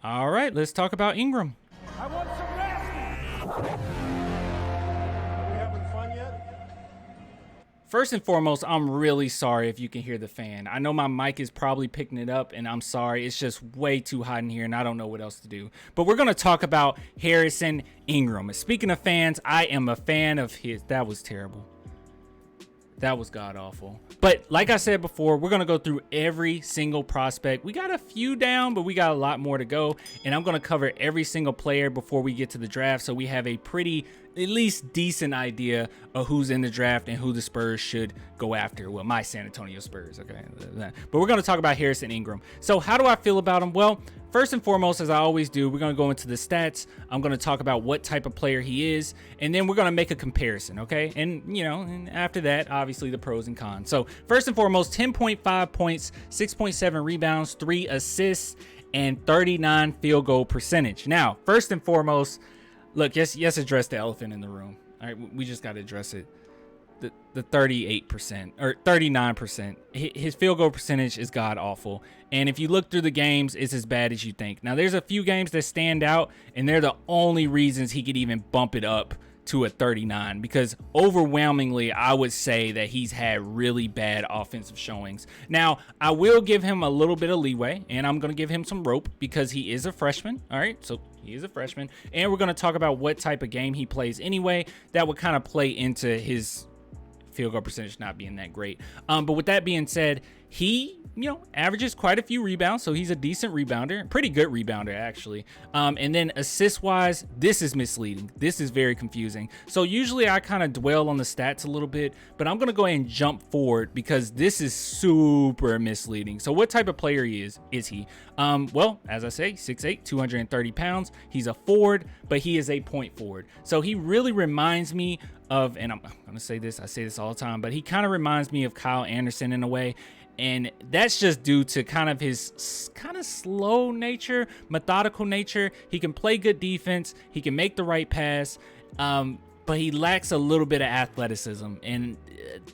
All right, let's talk about Ingram. I want some nasty. Are we having fun yet? First and foremost, I'm really sorry if you can hear the fan. I know my mic is probably picking it up, and I'm sorry. It's just way too hot in here, and I don't know what else to do. But we're going to talk about Harrison Ingram. Speaking of fans, I am a fan of his. That was terrible. That was god-awful. But like I said before, we're going to go through every single prospect. We got a few down, but we got a lot more to go. And I'm going to cover every single player before we get to the draft, so we have a pretty, at least decent idea of who's in the draft and who the Spurs should go after. Well, my San Antonio Spurs, okay? But we're going to talk about Harrison Ingram. So how do I feel about him? Well, first and foremost, as I always do, we're going to go into the stats. I'm going to talk about what type of player he is, and then we're going to make a comparison, okay? And, and after that, obviously the pros and cons. So first and foremost, 10.5 points, 6.7 rebounds, 3 assists, and 39 field goal percentage. Now, first and foremost, look, yes, address the elephant in the room. All right, we just got to address it. The 38% or 39%. His field goal percentage is god awful. And if you look through the games, it's as bad as you think. Now, there's a few games that stand out, and they're the only reasons he could even bump it up to a 39, because overwhelmingly I would say that he's had really bad offensive showings. Now, I will give him a little bit of leeway, and I'm going to give him some rope because he is a freshman. All right, so he is a freshman, and we're going to talk about what type of game he plays anyway. That would kind of play into his field goal percentage not being that great. But with that being said, he averages quite a few rebounds, so he's a decent rebounder, pretty good rebounder actually. And then assist wise, this is misleading. This is very confusing. So usually I kind of dwell on the stats a little bit, but I'm gonna go ahead and jump forward because this is super misleading. So what type of player is he? Well, as I say, 6'8", 230 pounds. He's a forward, but he is a point forward. So he really reminds me of, and I'm gonna say this, I say this all the time, but he kind of reminds me of Kyle Anderson in a way. And that's just due to kind of his kind of slow nature, methodical nature. He can play good defense. He can make the right pass. But he lacks a little bit of athleticism. And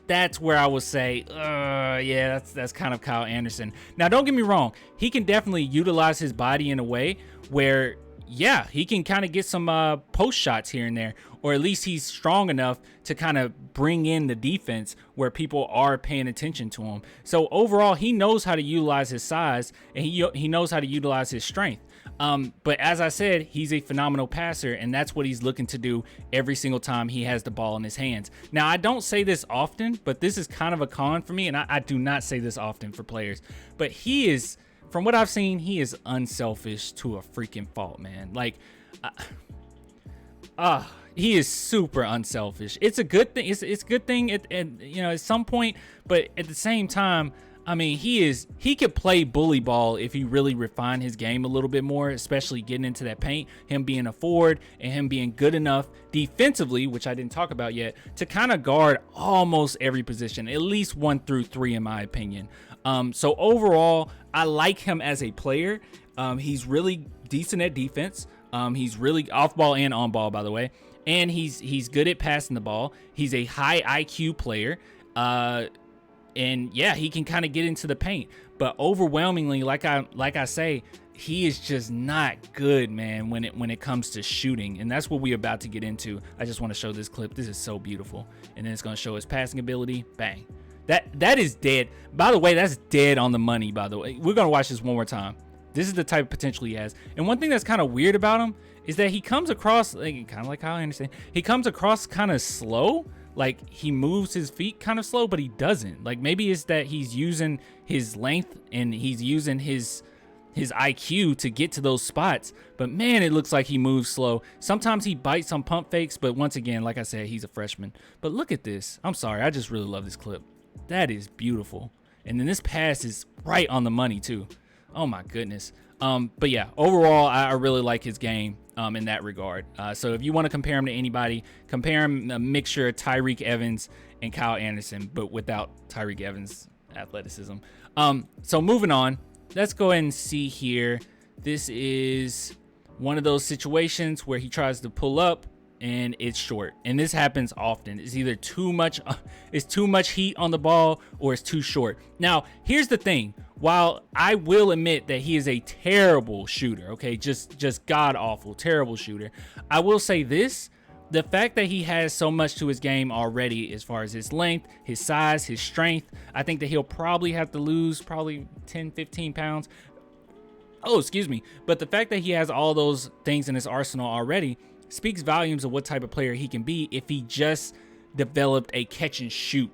that's where I would say, yeah, that's kind of Kyle Anderson. Now, don't get me wrong. He can definitely utilize his body in a way where, yeah, he can kind of get some post shots here and there, or at least he's strong enough to kind of bring in the defense where people are paying attention to him. So overall, he knows how to utilize his size, and he knows how to utilize his strength. But as I said, he's a phenomenal passer, and that's what he's looking to do every single time he has the ball in his hands. Now, I don't say this often, but this is kind of a con for me, and I do not say this often for players. But he is, from what I've seen, he is unselfish to a freaking fault, man. Like, he is super unselfish. It's a good thing. It's a good thing at some point, but at the same time, I mean, he could play bully ball if he really refined his game a little bit more, especially getting into that paint, him being a forward and him being good enough defensively, which I didn't talk about yet, to kind of guard almost every position, at least 1 through 3 in my opinion. So overall, I like him as a player. He's really decent at defense. He's really off ball and on ball, by the way. And he's good at passing the ball. He's a high IQ player. And yeah, he can kind of get into the paint, but overwhelmingly, like I say, he is just not good, man, when it comes to shooting. And that's what we're about to get into. I just want to show this clip. This is so beautiful. And then it's going to show his passing ability. Bang. That is dead. By the way, that's dead on the money, by the way. We're going to watch this one more time. This is the type of potential he has. And one thing that's kind of weird about him is that he comes across, kind of like how I understand, he comes across kind of slow. Like, he moves his feet kind of slow, but he doesn't. Like, maybe it's that he's using his length and he's using his IQ to get to those spots. But man, it looks like he moves slow. Sometimes he bites on pump fakes, but once again, like I said, he's a freshman. But look at this. I'm sorry, I just really love this clip. That is beautiful. And then this pass is right on the money too. Oh my goodness. But yeah, overall, I really like his game in that regard. So if you want to compare him to anybody, compare him a mixture of Tyreke Evans and Kyle Anderson, but without Tyreke Evans' athleticism. So moving on, let's go ahead and see here. This is one of those situations where he tries to pull up and it's short. And this happens often. It's either too much heat on the ball or it's too short. Now, here's the thing. While I will admit that he is a terrible shooter, okay, just god awful, terrible shooter, I will say this. The fact that he has so much to his game already as far as his length, his size, his strength, I think that he'll probably have to lose probably 10, 15 pounds. Oh, excuse me. But the fact that he has all those things in his arsenal already speaks volumes of what type of player he can be if he just developed a catch and shoot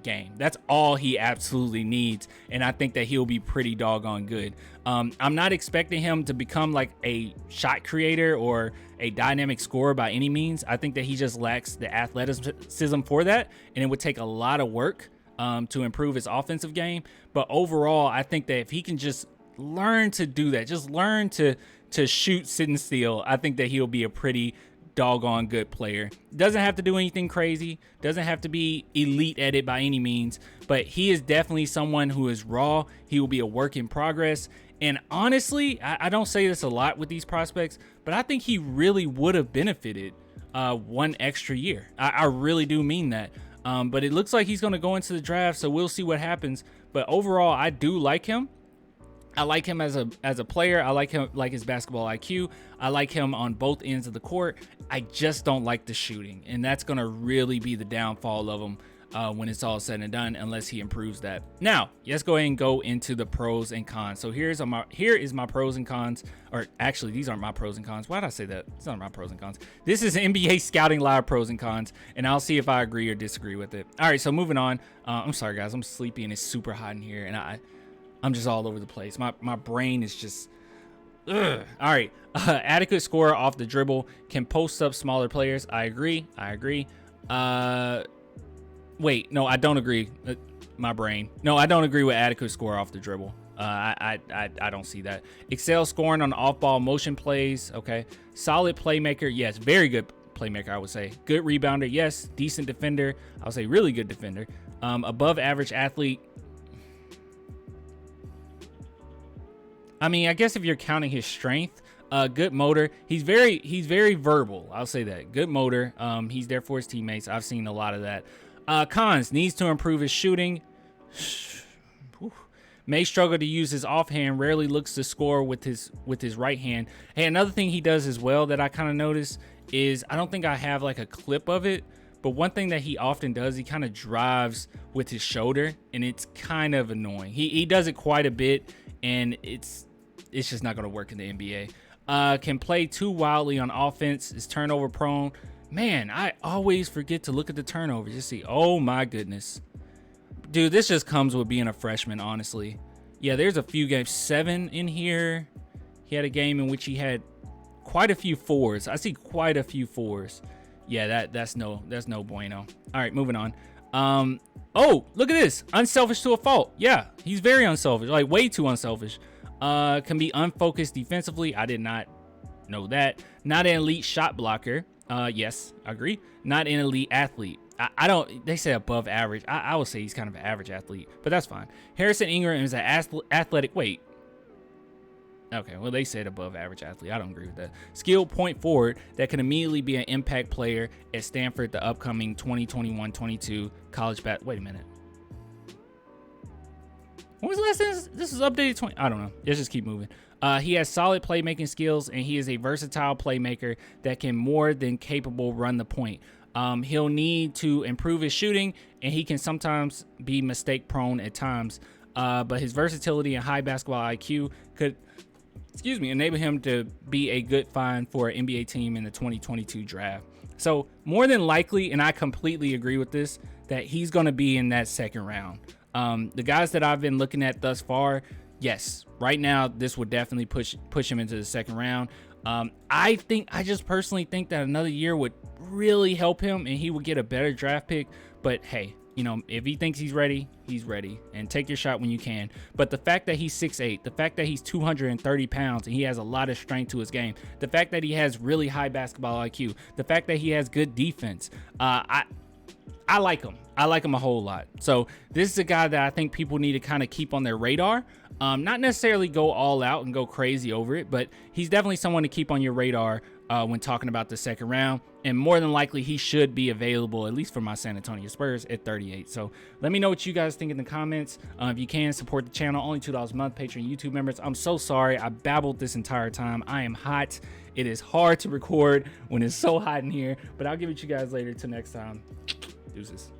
game. That's all he absolutely needs, and I think that he'll be pretty doggone good. I'm not expecting him to become like a shot creator or a dynamic scorer by any means. I think that he just lacks the athleticism for that, and it would take a lot of work to improve his offensive game. But overall, I think that if he can just learn to do that, just learn to shoot, sit and steal, I think that he'll be a pretty doggone good player. Doesn't have to do anything crazy, doesn't have to be elite at it by any means, but he is definitely someone who is raw. He will be a work in progress, and honestly, I don't say this a lot with these prospects, but I think he really would have benefited one extra year. I really do mean that. But it looks like he's going to go into the draft, so we'll see what happens. But overall, I do like him. I like him as a player. I like him, like his basketball IQ. I like him on both ends of the court. I just don't like the shooting, and that's going to really be the downfall of him when it's all said and done, unless he improves that. Now, let's go ahead and go into the pros and cons. So here is my pros and cons, or actually, these aren't my pros and cons. Why did I say that? These aren't my pros and cons. This is NBA Scouting Live pros and cons, and I'll see if I agree or disagree with it. All right, so moving on. I'm sorry, guys. I'm sleepy, and it's super hot in here, and I'm just all over the place. My brain is just, ugh. All right. Adequate scorer off the dribble, can post up smaller players. I agree. Wait, no, I don't agree. My brain. No, I don't agree with adequate scorer off the dribble. I don't see that. Excel scoring on off-ball motion plays. Okay. Solid playmaker. Yes. Very good playmaker, I would say. Good rebounder. Yes. Decent defender. I would say really good defender. Above average athlete. I mean, I guess if you're counting his strength, good motor. He's very verbal. I'll say that. Good motor. He's there for his teammates. I've seen a lot of that. Cons, needs to improve his shooting. May struggle to use his offhand. Rarely looks to score with his right hand. Hey, another thing he does as well that I kind of notice is, I don't think I have like a clip of it, but one thing that he often does, he kind of drives with his shoulder, and it's kind of annoying. He does it quite a bit, and it's just not going to work in the NBA. Can play too wildly on offense, is turnover prone. Man, I always forget to look at the turnovers. Just see, oh my goodness. Dude, this just comes with being a freshman, honestly. Yeah, there's a few games. 7 in here. He had a game in which he had quite a few 4s. I see quite a few 4s. Yeah, that's no bueno. All right, moving on. Oh, look at this. Unselfish to a fault. Yeah, he's very unselfish, like way too unselfish. Can be unfocused defensively. I did not know that. Not an elite shot blocker. Yes, I agree. Not an elite athlete. I don't, they say above average. I would say he's kind of an average athlete, but that's fine. Harrison Ingram is an athletic, wait. Okay, well, they said above average athlete. I don't agree with that. Skilled point forward that can immediately be an impact player at Stanford, the upcoming 2021-22 college wait a minute. When was the last time this was updated? 20? I don't know. Let's just keep moving. He has solid playmaking skills, and he is a versatile playmaker that can more than capable run the point. He'll need to improve his shooting, and he can sometimes be mistake prone at times. But his versatility and high basketball IQ could, enable him to be a good find for an NBA team in the 2022 draft. So more than likely, and I completely agree with this, that he's going to be in that second round. The guys that I've been looking at thus far, yes, right now this would definitely push him into the second round. I just personally think that another year would really help him, and he would get a better draft pick. But hey, if he thinks he's ready, and take your shot when you can. But the fact that he's 6'8", the fact that he's 230 pounds and he has a lot of strength to his game, the fact that he has really high basketball IQ, the fact that he has good defense, I like him. I like him a whole lot. So this is a guy that I think people need to kind of keep on their radar. Not necessarily go all out and go crazy over it, but he's definitely someone to keep on your radar when talking about the second round. And more than likely, he should be available, at least for my San Antonio Spurs, at 38. So let me know what you guys think in the comments. If you can, support the channel. Only $2 a month, Patreon, YouTube members. I'm so sorry. I babbled this entire time. I am hot. It is hard to record when it's so hot in here, but I'll give it to you guys later. Till next time. Deuces.